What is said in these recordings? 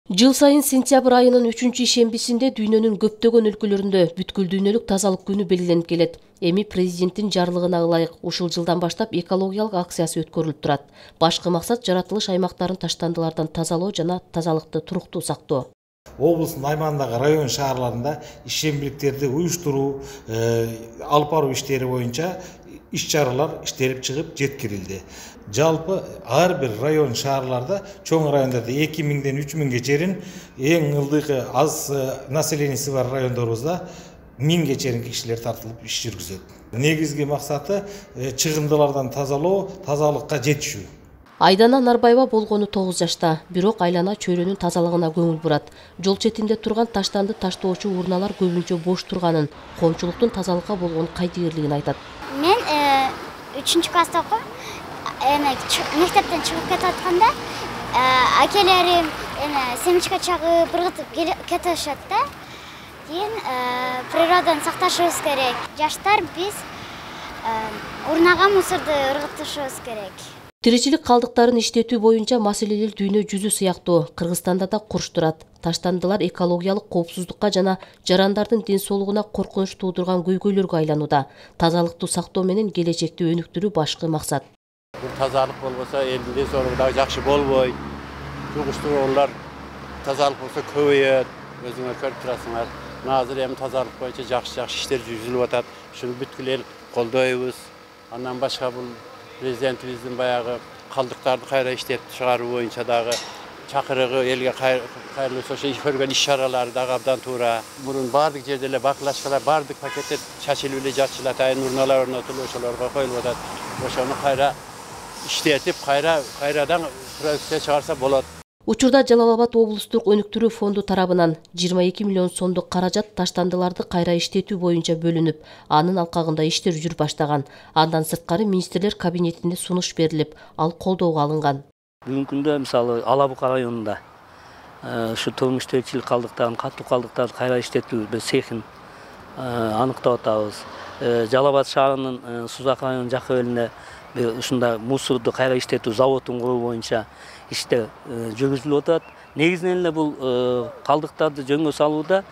Жыл сайын сентябрь айынын 3 ишембисинде дүйнөнүн көптөгөн өлкөлөрүндө бүткүл дүйнөлүк тазалык күнү белгиленип келет. Эми президенттин жарлыгына ылайык ушул жылдан баштап экологиялык акциясы өткөрүлүп турат. Башкы максат жаратылыш аймактарын таштандылардан тазалоо жана тазалыкты туруктуу сактоо. Облыстын аймагындагы район шаарларында ишембиликтерди уюштуруу, алып баруу иштери боюнча иш-чаралар иштелип чыгып жеткирилди. Жалпы ар бир район шаарларда, чоң райондордо 2000ден 3000ге чейин, эң ылдыйкы аз населениясы бар райондорубузда 1000ге чейин кишилер тартылып иш жүргүзөт. Негизги максаты чыгындылардан тазалоо, тазалыкка жетишүү. Айдана Нарбаева болгону 9 жашта, бирок айлана чөйрөнүн тазалыгына көңүл бурат. Жол четинде турган таштанды таштоочу урналар көбүнчө бош турганын, коомчулуктун тазалыкка болгон кайдыгерлигин айтат. Мен 3 класста окуп, мектептен чыгып кетатканда, акелерим семечка чагып, ыргытып кетишет да. Кийин природаны сакташыбыз керек. Жаштар биз урнага мусорду ыргытышыбыз керек. Тиричилик калдыктарын иштетүү боюнча маселелер дүйнө жүзү сыяктуу Кыргызстанда да курч турат. Таштандылар экологиялык коопсуздукка жана жарандардын ден соолугуна коркунуч туудурган көйгөйлөргө айланууда. Тазалыкты сактоо менен келечекти өнүктүрүү башкы максат. Бул тазалык болбосо элдин ден соолугу да жакшы болбойт. Жугуштуруулар тазалык болсо көбөйөт. Өзүңөр көрүп турасыңар. Азыр эми тазалык боюнча жакшы иштер жүргүзүлүп атат. Шуну бүткүл эл колдойбуз. Андан башка бул президентибиздин баягы калдыктарды кайра иштеп чыгаруу боюнча дагы чакырыгы элге кайрылуу ошо көргөн иш-чаралары дагы абдан туура. Мурун бардык жерде эле бакылашкалар, бардык пакеттер чачылып эле жатчылат, урналар орнотулуп ошолорго коюлуп атат. Ошону кайра иштетип, кайрадан продукция чыгарса болот. Учурда Жалал Абад облустук өнүктүрүү фонду тарабынан 22 миллион сомдук каражат таштандыларды кайра иштетүү боюнча бөлүнүп, анын алкагында иштер жүрүп баштаган. Андан сырткары министрлер кабинетинде сунуш берилип, ал колдоого алынган. Бүгүнкү күндө мисалы Алабука районунда ушу турмуш тиричилик калдыктарын, катуу калдыктарды кайра иштетүү цехин аныктап атабыз. Жалал Абад шаарынын Сузак районунун жакы элине ушундай мусорду кайра иштетүү заводун куруу боюнча иштер жүргүзүлүп атат. Негизинен эле бул калдыктарды жөнгө салууда,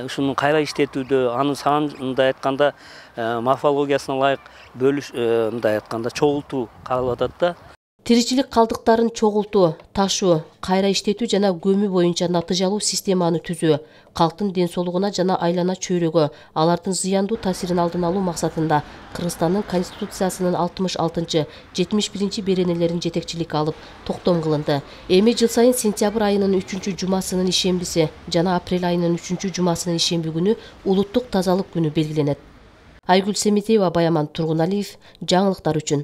ушуну кайра иштетүүдө, анын санын мындай айтканда морфологиясына ылайык бөлүш, мындай айтканда чогултуу каралып атат да. Тиричилик калдыктарын чогултуу, ташуу, кайра иштетүү жана көмүү боюнча натыйжалуу системаны түзүү, калктын ден соолугуна жана айлана чөйрөгө алардын зыяндуу таасирин алдын алуу максатында Кыргызстандын Конституциясынын 66-71 беренелерин жетекчиликке алып токтом кылынды. Эми жыл сайын сентябрь айынын 3-жумасынын ишембиси жана апрель айынын 3-жумасынын ишемби күнү улуттук тазалык күнү белгиленет. Айгүл Семетеева, Баяман Тургуналиев, жаңылыктар үчүн.